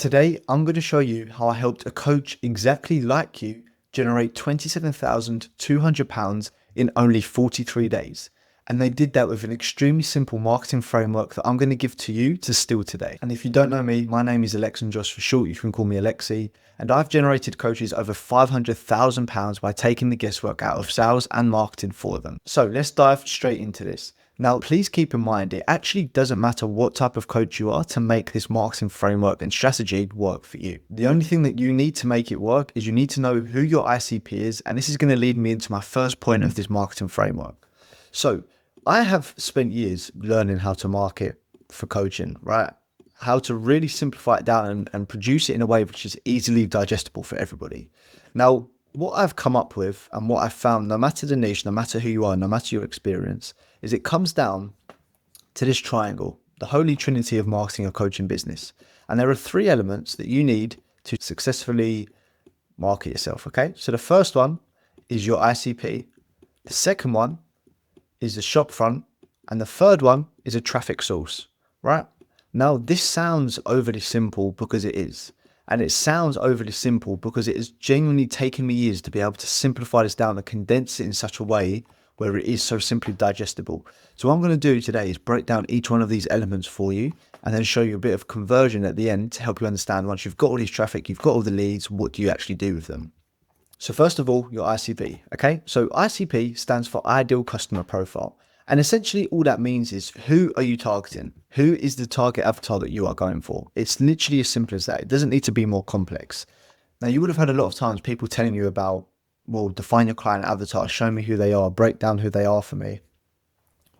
Today, I'm going to show you how I helped a coach exactly like you generate £27,200 in only 43 days. And they did that with an extremely simple marketing framework that I'm going to give to you to steal today. And if you don't know me, my name is Alex and Josh for short. You can call me Alexi. And I've generated coaches over £500,000 by taking the guesswork out of sales and marketing for them. So let's dive straight into this. Now, please keep in mind, it actually doesn't matter what type of coach you are to make this marketing framework and strategy work for you. The only thing that you need to make it work is you need to know who your ICP is. And this is going to lead me into my first point of this marketing framework. So I have spent years learning how to market for coaching, right? How to really simplify it down and produce it in a way which is easily digestible for everybody. Now, what I've come up with and what I've found, no matter the niche, no matter who you are, no matter your experience, is it comes down to this triangle, the holy trinity of marketing or coaching business. And there are three elements that you need to successfully market yourself, okay? So the first one is your ICP. The second one is the shop front. And the third one is a traffic source, right? Now, this sounds overly simple because it is. And it sounds overly simple because it has genuinely taken me years to be able to simplify this down and condense it in such a way where it is so simply digestible. So what I'm going to do today is break down each one of these elements for you and then show you a bit of conversion at the end to help you understand, once you've got all this traffic, you've got all the leads, what do you actually do with them? So first of all, your ICP, okay? So ICP stands for Ideal Customer Profile. And essentially all that means is, who are you targeting? Who is the target avatar that you are going for? It's literally as simple as that. It doesn't need to be more complex. Now, you would have heard a lot of times people telling you about, well, define your client avatar, show me who they are, break down who they are for me.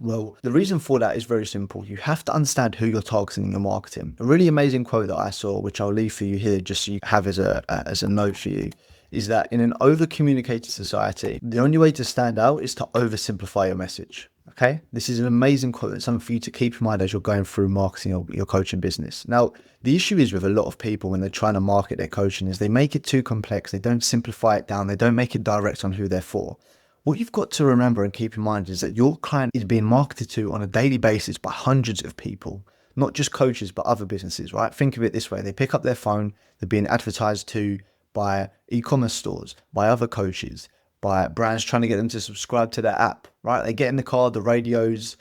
Well, the reason for that is very simple. You have to understand who you're targeting in your marketing. A really amazing quote that I saw, which I'll leave for you here just so you have as a note for you, is that in an over-communicated society, the only way to stand out is to oversimplify your message. Okay, this is an amazing quote. It's something for you to keep in mind as you're going through marketing your coaching business. Now, the issue is with a lot of people when they're trying to market their coaching is they make it too complex. They don't simplify it down. They don't make it direct on who they're for. What you've got to remember and keep in mind is that your client is being marketed to on a daily basis by hundreds of people, not just coaches, but other businesses, right? Think of it this way. They pick up their phone, they're being advertised to by e-commerce stores, by other coaches, by brands trying to get them to subscribe to their app, right? They get in the car, the radio's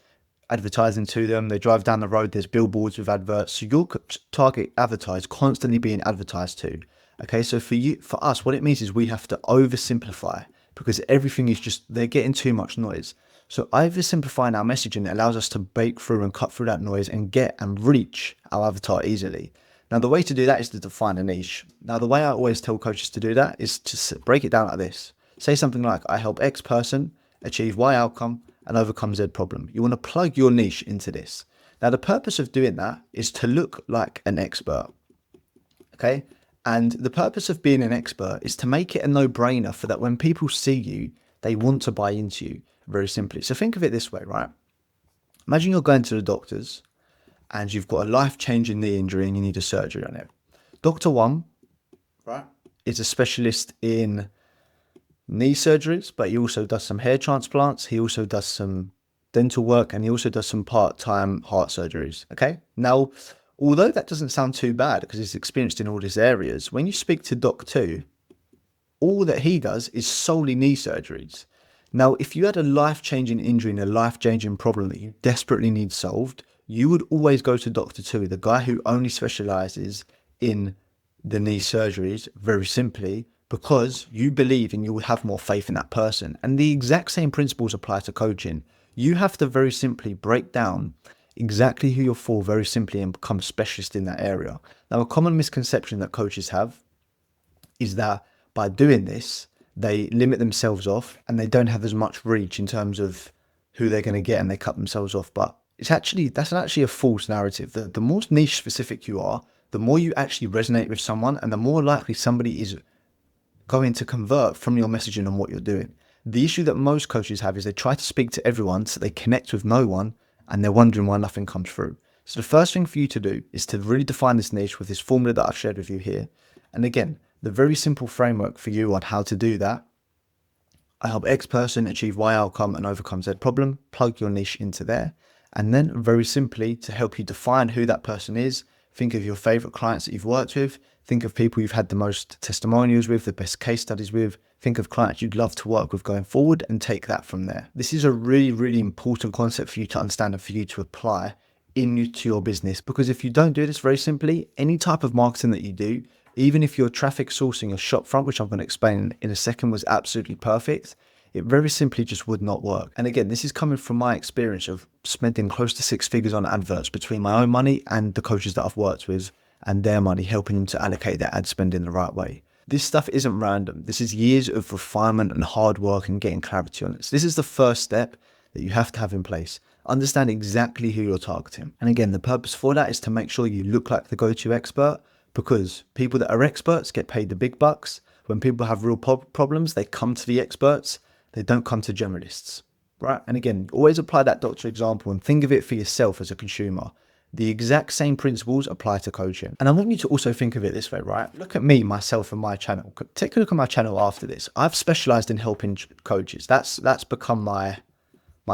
advertising to them, they drive down the road, there's billboards with adverts. So your target avatar is constantly being advertised to. Okay, so for us, what it means is we have to oversimplify because everything is just, they're getting too much noise. So oversimplifying our messaging allows us to break through and cut through that noise and get and reach our avatar easily. Now, the way to do that is to define a niche. Now, the way I always tell coaches to do that is to break it down like this. Say something like, I help X person achieve Y outcome and overcome Z problem. You want to plug your niche into this. Now, the purpose of doing that is to look like an expert. Okay. And the purpose of being an expert is to make it a no-brainer for that when people see you, they want to buy into you, very simply. So think of it this way, right? Imagine you're going to the doctors and you've got a life-changing knee injury and you need a surgery on it. Doctor one, right, is a specialist in knee surgeries, but he also does some hair transplants. He also does some dental work and he also does some part-time heart surgeries. Okay. Now, although that doesn't sound too bad because he's experienced in all these areas, when you speak to Doc 2, all that he does is solely knee surgeries. Now, if you had a life-changing injury and a life-changing problem that you desperately need solved, you would always go to Dr. 2, the guy who only specializes in the knee surgeries, very simply, because you believe and you will have more faith in that person. And the exact same principles apply to coaching. You have to very simply break down exactly who you're for very simply and become a specialist in that area. Now, a common misconception that coaches have is that by doing this, they limit themselves off and they don't have as much reach in terms of who they're going to get and they cut themselves off. But that's actually a false narrative. The more niche specific you are, the more you actually resonate with someone and the more likely somebody is going to convert from your messaging and what you're doing. The issue that most coaches have is they try to speak to everyone so they connect with no one and they're wondering why nothing comes through. So the first thing for you to do is to really define this niche with this formula that I've shared with you here. And again, the very simple framework for you on how to do that. I help X person achieve Y outcome and overcome Z problem. Plug your niche into there. And then very simply to help you define who that person is, Think of your favorite clients that you've worked with. Think of people you've had the most testimonials with, the best case studies with. Think of clients you'd love to work with going forward and take that from there. This is a really, really important concept for you to understand and for you to apply into your business, because if you don't do this very simply, any type of marketing that you do, even if your traffic sourcing or shop front, which I'm going to explain in a second, was absolutely perfect, it very simply just would not work. And again, this is coming from my experience of spending close to 6 figures on adverts between my own money and the coaches that I've worked with and their money, helping them to allocate their ad spend in the right way. This stuff isn't random. This is years of refinement and hard work and getting clarity on this. This is the first step that you have to have in place. Understand exactly who you're targeting. And again, the purpose for that is to make sure you look like the go-to expert, because people that are experts get paid the big bucks. When people have real problems, they come to the experts. They don't come to generalists, right? And again, always apply that doctor example and think of it for yourself as a consumer. The exact same principles apply to coaching. And I want you to also think of it this way, right? Look at me, myself, and my channel. Take a look at my channel after this. I've specialized in helping coaches. That's become my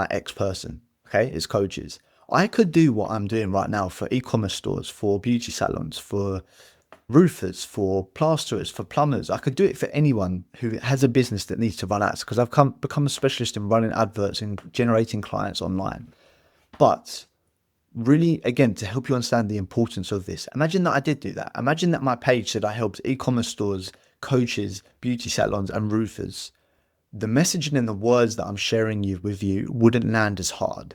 ex-person, okay? It's coaches. I could do what I'm doing right now for e-commerce stores, for beauty salons, for roofers, for plasterers, for plumbers. I could do it for anyone who has a business that needs to run ads, because I've become a specialist in running adverts and generating clients online. But really, again, to help you understand the importance of this, imagine that I did do that. Imagine that my page said I helped e-commerce stores, coaches, beauty salons, and roofers. The messaging and the words that I'm sharing with you wouldn't land as hard.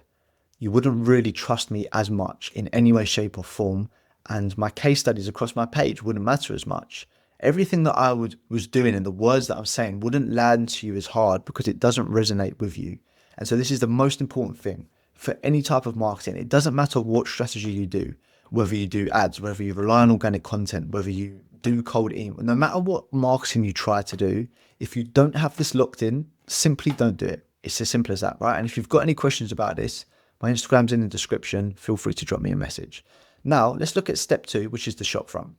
You wouldn't really trust me as much in any way, shape, or form. And my case studies across my page wouldn't matter as much. Everything that I was doing and the words that I'm saying wouldn't land to you as hard, because it doesn't resonate with you. And so this is the most important thing for any type of marketing. It doesn't matter what strategy you do, whether you do ads, whether you rely on organic content, whether you do cold email, no matter what marketing you try to do, if you don't have this locked in, simply don't do it. It's as simple as that, right? And if you've got any questions about this, my Instagram's in the description. Feel free to drop me a message. Now, let's look at step 2, which is the shop front.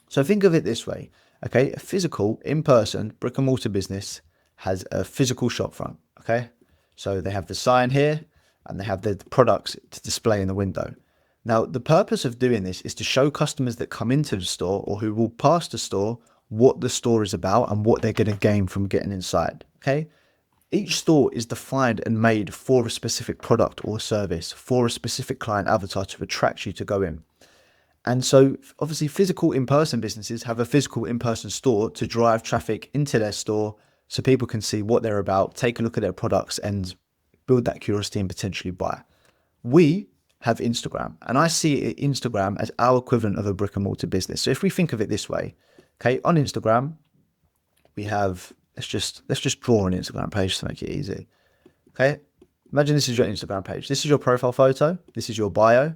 So think of it this way, okay? A physical, in-person, brick and mortar business has a physical shop front, okay? So they have the sign here and they have the products to display in the window. Now, the purpose of doing this is to show customers that come into the store or who will pass the store what the store is about and what they're going to gain from getting inside, okay? Each store is defined and made for a specific product or service, for a specific client avatar to attract you to go in. And so obviously physical in-person businesses have a physical in-person store to drive traffic into their store so people can see what they're about, take a look at their products and build that curiosity and potentially buy. We have Instagram, and I see Instagram as our equivalent of a brick and mortar business. So if we think of it this way, okay, on Instagram, we have, let's just draw an Instagram page to make it easy. Okay, imagine this is your Instagram page. This is your profile photo. This is your bio.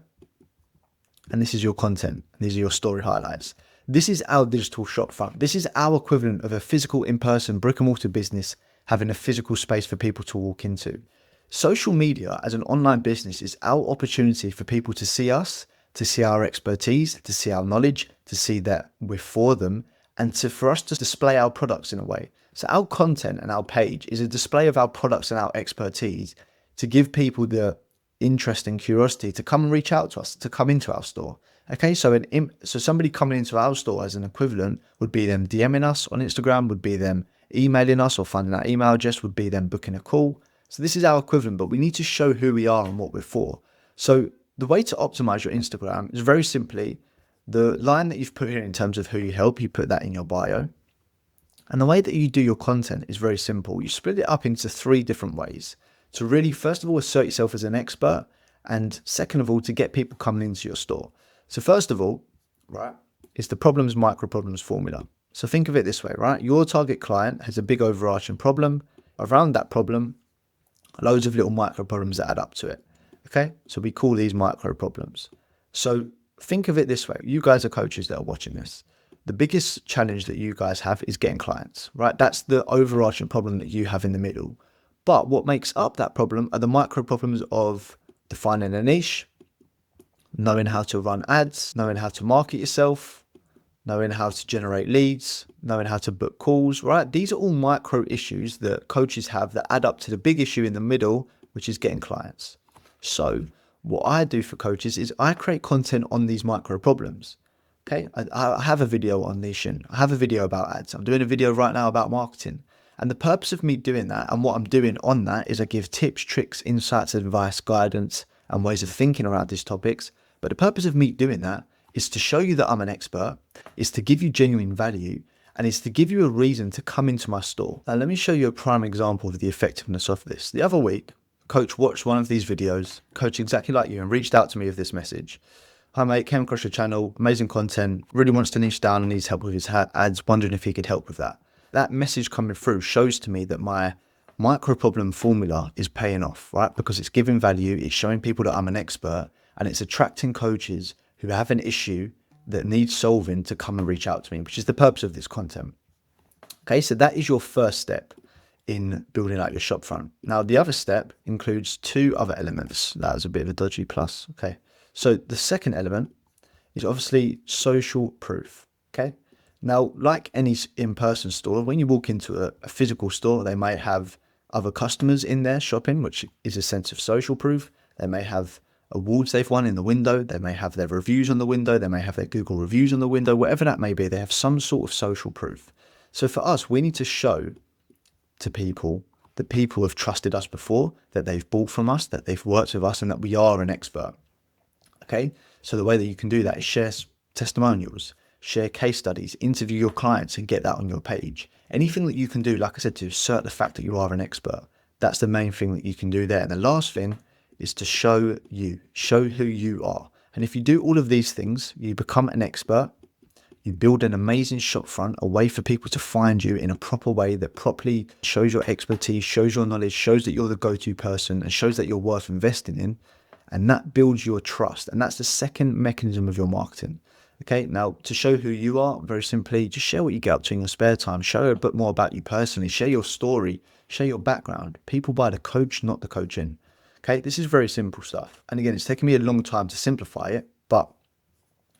And this is your content. These are your story highlights. This is our digital shop front. This is our equivalent of a physical in-person brick and mortar business having a physical space for people to walk into. Social media as an online business is our opportunity for people to see us, to see our expertise, to see our knowledge, to see that we're for them, and for us to display our products in a way. So our content and our page is a display of our products and our expertise to give people the interest and curiosity to come and reach out to us, to come into our store. Okay, so somebody coming into our store as an equivalent would be them DMing us on Instagram, would be them emailing us or finding our email address, would be them booking a call. So this is our equivalent, but we need to show who we are and what we're for. So the way to optimize your Instagram is very simply the line that you've put here in terms of who you help, you put that in your bio. And the way that you do your content is very simple. You split it up into 3 different ways to really, first of all, assert yourself as an expert, and second of all, to get people coming into your store. So first of all, right, is the problems, micro problems formula. So think of it this way, right? Your target client has a big overarching problem. Around that problem, loads of little micro problems that add up to it. Okay, so we call these micro problems. So think of it this way. You guys are coaches that are watching this. The biggest challenge that you guys have is getting clients, right? That's the overarching problem that you have in the middle. But what makes up that problem are the micro problems of defining a niche, knowing how to run ads, knowing how to market yourself, knowing how to generate leads, knowing how to book calls, right? These are all micro issues that coaches have that add up to the big issue in the middle, which is getting clients. So What I do for coaches is I create content on these micro problems. Okay, I have a video on niching. I have a video about ads. I'm doing a video right now about marketing. And the purpose of me doing that and what I'm doing on that is I give tips, tricks, insights, advice, guidance, and ways of thinking around these topics. But the purpose of me doing that is to show you that I'm an expert, is to give you genuine value, and is to give you a reason to come into my store. Now, let me show you a prime example of the effectiveness of this. The other week, coach watched one of these videos, coach exactly like you, and reached out to me with this message. Hi mate, came across your channel, amazing content, really wants to niche down and needs help with his ads, wondering if he could help with that. That message coming through shows to me that my micro problem formula is paying off, right? Because it's giving value, it's showing people that I'm an expert, and it's attracting coaches who have an issue that needs solving to come and reach out to me, which is the purpose of this content. Okay, so that is your first step in building out your shop front. Now, the other step includes two other elements. That was a bit of a dodgy plus. Okay, so the second element is obviously social proof. Okay, now, like any in-person store, when you walk into a physical store, they may have other customers in there shopping, which is a sense of social proof. They may have awards they've won in the window. They may have their reviews on the window. They may have their Google reviews on the window, whatever that may be. They have some sort of social proof. So for us, we need to show to people that people have trusted us before, that they've bought from us, that they've worked with us, and that we are an expert. Okay, so the way that you can do that is share testimonials, share case studies, interview your clients and get that on your page. Anything that you can do, like I said, to assert the fact that you are an expert. That's the main thing that you can do there. And the last thing is to show who you are. And if you do all of these things, you become an expert. You build an amazing shop front, a way for people to find you in a proper way that properly shows your expertise, shows your knowledge, shows that you're the go-to person, and shows that you're worth investing in. And that builds your trust. And that's the second mechanism of your marketing. Okay, now to show who you are, very simply, just share what you get up to in your spare time. Show a bit more about you personally. Share your story. Share your background. People buy the coach, not the coaching. Okay, this is very simple stuff. And again, it's taken me a long time to simplify it, but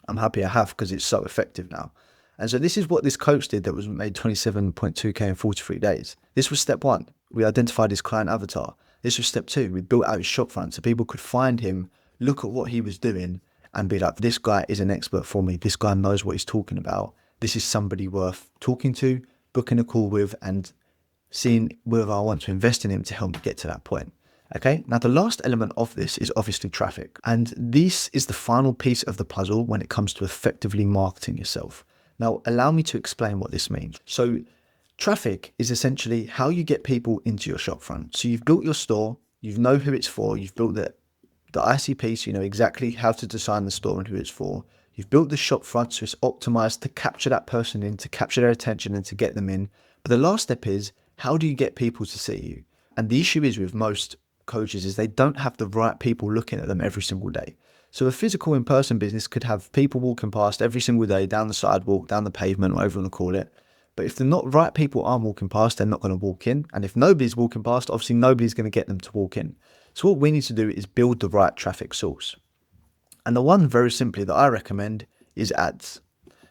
I'm happy I have because it's so effective now. And so this is what this coach did that was made 27.2K in 43 days. This was step one. We identified his client avatar. This was step two. We built out his shop front so people could find him, look at what he was doing, and be like, this guy is an expert for me. This guy knows what he's talking about. This is somebody worth talking to, booking a call with, and seeing whether I want to invest in him to help me get to that point. Okay, now the last element of this is obviously traffic. And this is the final piece of the puzzle when it comes to effectively marketing yourself. Now, allow me to explain what this means. So traffic is essentially how you get people into your shop front. So you've built your store, you know who it's for, you've built the ICP, so you know exactly how to design the store and who it's for. You've built the shop front so it's optimized to capture that person in, to capture their attention and to get them in. But the last step is, how do you get people to see you? And the issue is with most coaches is they don't have the right people looking at them every single day. So a physical in-person business could have people walking past every single day, down the sidewalk, down the pavement, whatever you want to call it. But if the not right people aren't walking past, they're not going to walk in. And if nobody's walking past, obviously nobody's going to get them to walk in. So what we need to do is build the right traffic source. And the one very simply that I recommend is ads.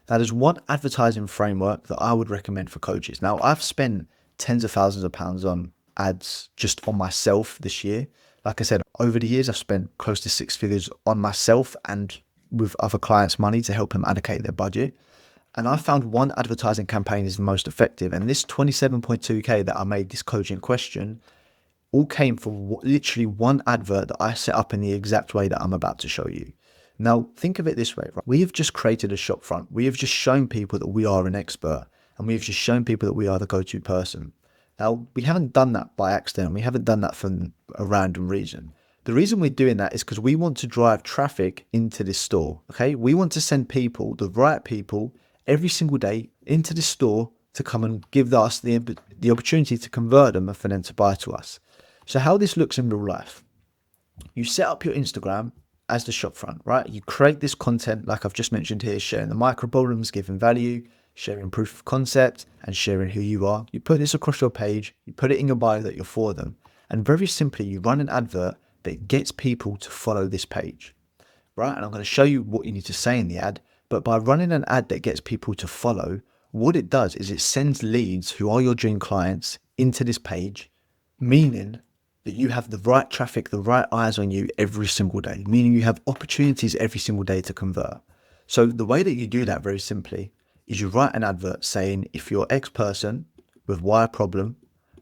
That is one advertising framework that I would recommend for coaches. Now, I've spent tens of thousands of pounds on ads just on myself this year. Like I said, over the years, I've spent close to 6 figures on myself and with other clients' money to help them allocate their budget. And I found one advertising campaign is the most effective. And this 27.2K that I made this coaching question all came from literally one advert that I set up in the exact way that I'm about to show you. Now, think of it this way, right? We have just created a shop front. We have just shown people that we are an expert, and we have just shown people that we are the go-to person. Now, we haven't done that by accident. We haven't done that for a random reason. The reason we're doing that is because we want to drive traffic into this store, okay? We want to send people, the right people, every single day into this store to come and give us the opportunity to convert them and for them to buy to us. So how this looks in real life, you set up your Instagram as the shop front, right? You create this content like I've just mentioned here, sharing the micro problems, giving value, sharing proof of concept, and sharing who you are. You put this across your page, you put it in your bio that you're for them. And very simply, you run an advert that gets people to follow this page, right? And I'm going to show you what you need to say in the ad. But by running an ad that gets people to follow, what it does is it sends leads who are your dream clients into this page, meaning that you have the right traffic, the right eyes on you every single day, meaning you have opportunities every single day to convert. So the way that you do that very simply is you write an advert saying, if you're X person with Y problem,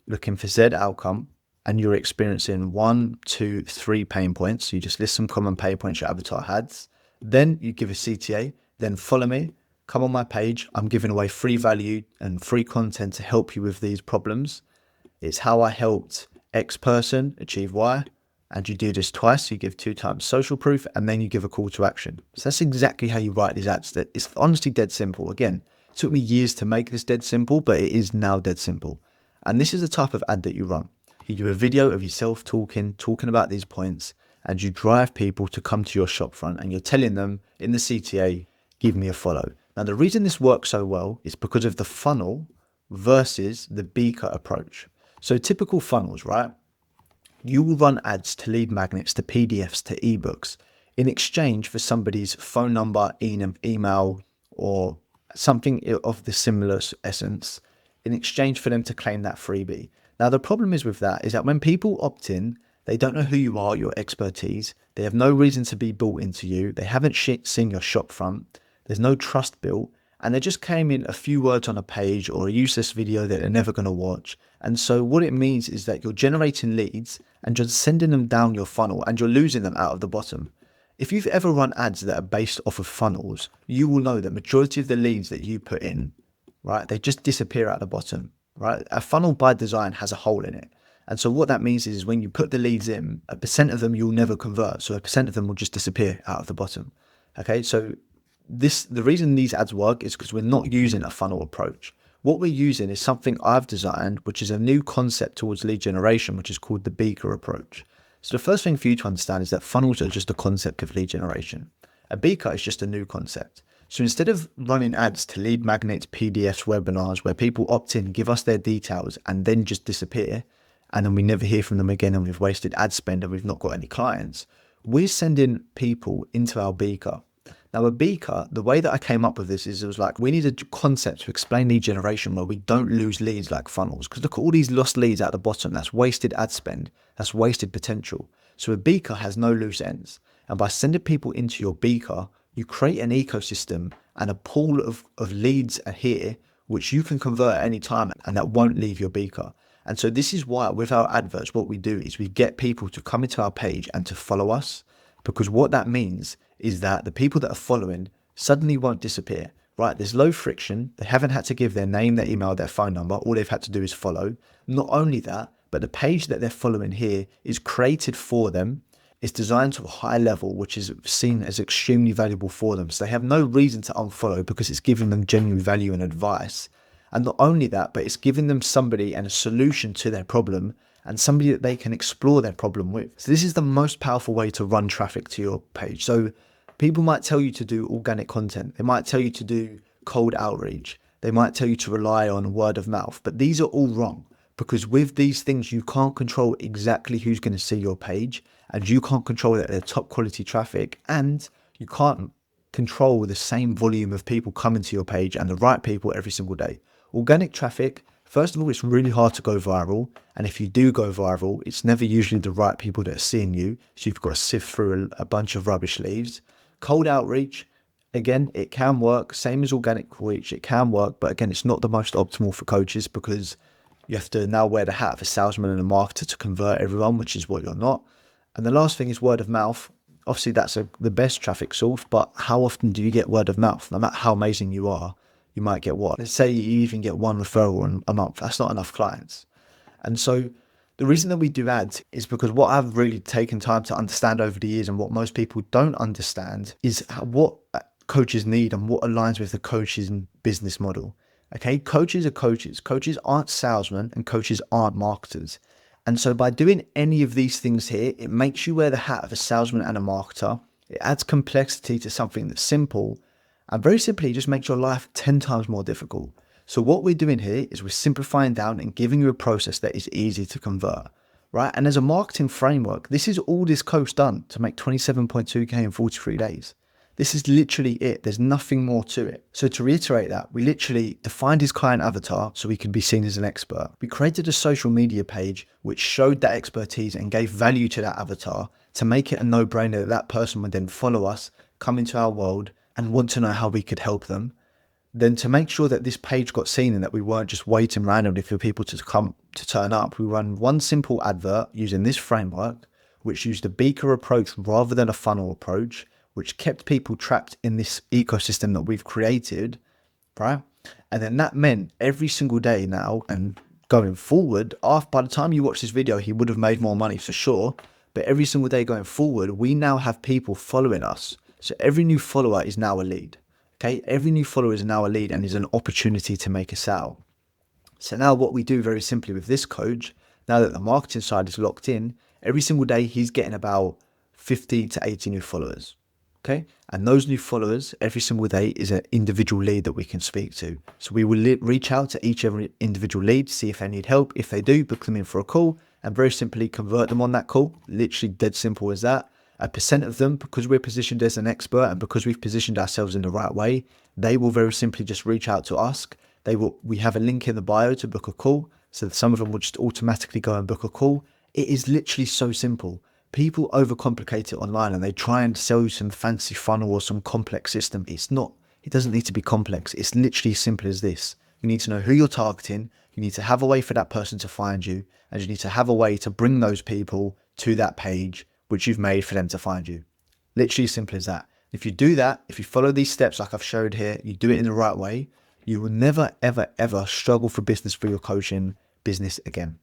looking for Z outcome, and you're experiencing 1, 2, 3 pain points, so you just list some common pain points your avatar has, then you give a CTA, then follow me, come on my page. I'm giving away free value and free content to help you with these problems. It's how I helped X person achieve Y. And you do this twice, you give 2 times social proof, and then you give a call to action. So that's exactly how you write these ads. That it's honestly dead simple. Again, it took me years to make this dead simple, but it is now dead simple. And this is the type of ad that you run. You do a video of yourself talking about these points, and you drive people to come to your shop front, and you're telling them in the CTA, give me a follow. Now, the reason this works so well is because of the funnel versus the beaker approach. So typical funnels, right? You will run ads to lead magnets, to PDFs, to ebooks in exchange for somebody's phone number, email, or something of the similar essence, in exchange for them to claim that freebie. Now, the problem is with that is that when people opt in, they don't know who you are, your expertise. They have no reason to be bought into you. They haven't seen your shop front. There's no trust built. And they just came in a few words on a page or a useless video that they're never going to watch. And so what it means is that you're generating leads and just sending them down your funnel, and you're losing them out of the bottom. If you've ever run ads that are based off of funnels, you will know that majority of the leads that you put in, right, they just disappear at the bottom, right? A funnel by design has a hole in it. And so what that means is when you put the leads in, a percent of them you'll never convert. So a percent of them will just disappear out of the bottom. Okay, so the reason these ads work is because we're not using a funnel approach. What we're using is something I've designed, which is a new concept towards lead generation, which is called the beaker approach. So the first thing for you to understand is that funnels are just a concept of lead generation. A beaker is just a new concept. So instead of running ads to lead magnets, PDFs, webinars, where people opt in, give us their details, and then just disappear, and then we never hear from them again, and we've wasted ad spend and we've not got any clients, we're sending people into our beaker. Now, a beaker, the way that I came up with this is it was like, we need a concept to explain lead generation where we don't lose leads like funnels. Because look at all these lost leads at the bottom. That's wasted ad spend. That's wasted potential. So a beaker has no loose ends. And by sending people into your beaker, you create an ecosystem and a pool of leads here, which you can convert at any time, and that won't leave your beaker. And so this is why with our adverts, what we do is we get people to come into our page and to follow us. Because what that means is that the people that are following suddenly won't disappear, right? There's low friction. They haven't had to give their name, their email, their phone number. All they've had to do is follow. Not only that, but the page that they're following here is created for them. It's designed to a high level, which is seen as extremely valuable for them. So they have no reason to unfollow because it's giving them genuine value and advice. And not only that, but it's giving them somebody and a solution to their problem, and somebody that they can explore their problem with. So this is the most powerful way to run traffic to your page. So people might tell you to do organic content. They might tell you to do cold outreach. They might tell you to rely on word of mouth, but these are all wrong, because with these things, you can't control exactly who's going to see your page, and you can't control that they're top quality traffic, and you can't control the same volume of people coming to your page and the right people every single day. Organic traffic, first of all, it's really hard to go viral. And if you do go viral, it's never usually the right people that are seeing you. So you've got to sift through a bunch of rubbish leaves. Cold outreach, again, it can work. Same as organic reach, it can work. But again, it's not the most optimal for coaches because you have to now wear the hat of a salesman and a marketer to convert everyone, which is what you're not. And the last thing is word of mouth. Obviously, that's the best traffic source. But how often do you get word of mouth? No matter how amazing you are, you might get what? Let's say you even get one referral a month. That's not enough clients. And so the reason that we do ads is because what I've really taken time to understand over the years, and what most people don't understand, is what coaches need and what aligns with the coach's business model. Okay, coaches are coaches. Coaches aren't salesmen, and coaches aren't marketers. And so by doing any of these things here, it makes you wear the hat of a salesman and a marketer. It adds complexity to something that's simple, and very simply just makes your life 10 times more difficult. So what we're doing here is we're simplifying down and giving you a process that is easy to convert, right? And as a marketing framework, this is all this coach done to make 27.2K in 43 days. This is literally it. There's nothing more to it. So to reiterate that, we literally defined his client avatar so he could be seen as an expert. We created a social media page which showed that expertise and gave value to that avatar to make it a no-brainer that that person would then follow us, come into our world, and want to know how we could help them. Then to make sure that this page got seen and that we weren't just waiting randomly for people to turn up, we run one simple advert using this framework, which used a beaker approach rather than a funnel approach, which kept people trapped in this ecosystem that we've created, right? And then that meant every single day now and going forward, by the time you watch this video, he would have made more money for sure. But every single day going forward, we now have people following us. So every new follower is now a lead. Okay, every new follower is now a lead and is an opportunity to make a sale. So now what we do very simply with this coach, now that the marketing side is locked in, every single day he's getting about 50 to 80 new followers. Okay, and those new followers every single day is an individual lead that we can speak to. So we will reach out to each every individual lead, see if they need help. If they do, book them in for a call and very simply convert them on that call. Literally dead simple as that. A percent of them, because we're positioned as an expert and because we've positioned ourselves in the right way, they will very simply just reach out to us. We have a link in the bio to book a call. So some of them will just automatically go and book a call. It is literally so simple. People overcomplicate it online and they try and sell you some fancy funnel or some complex system. It's not, it doesn't need to be complex. It's literally as simple as this. You need to know who you're targeting. You need to have a way for that person to find you, and you need to have a way to bring those people to that page which you've made for them to find you. Literally as simple as that. If you do that, if you follow these steps like I've showed here, you do it in the right way, you will never, ever, ever struggle for business for your coaching business again.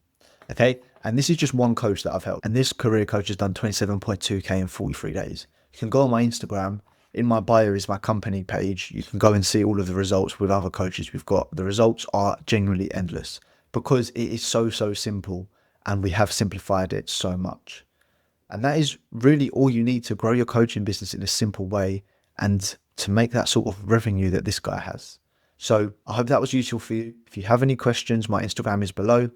Okay. And this is just one coach that I've helped. And this career coach has done 27.2K in 43 days. You can go on my Instagram. In my bio is my company page. You can go and see all of the results with other coaches we've got. The results are genuinely endless because it is so, so simple. And we have simplified it so much. And that is really all you need to grow your coaching business in a simple way and to make that sort of revenue that this guy has. So I hope that was useful for you. If you have any questions, my Instagram is below.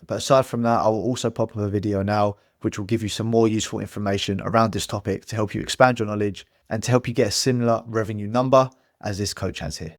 But aside from that, I will also pop up a video now, which will give you some more useful information around this topic to help you expand your knowledge and to help you get a similar revenue number as this coach has here.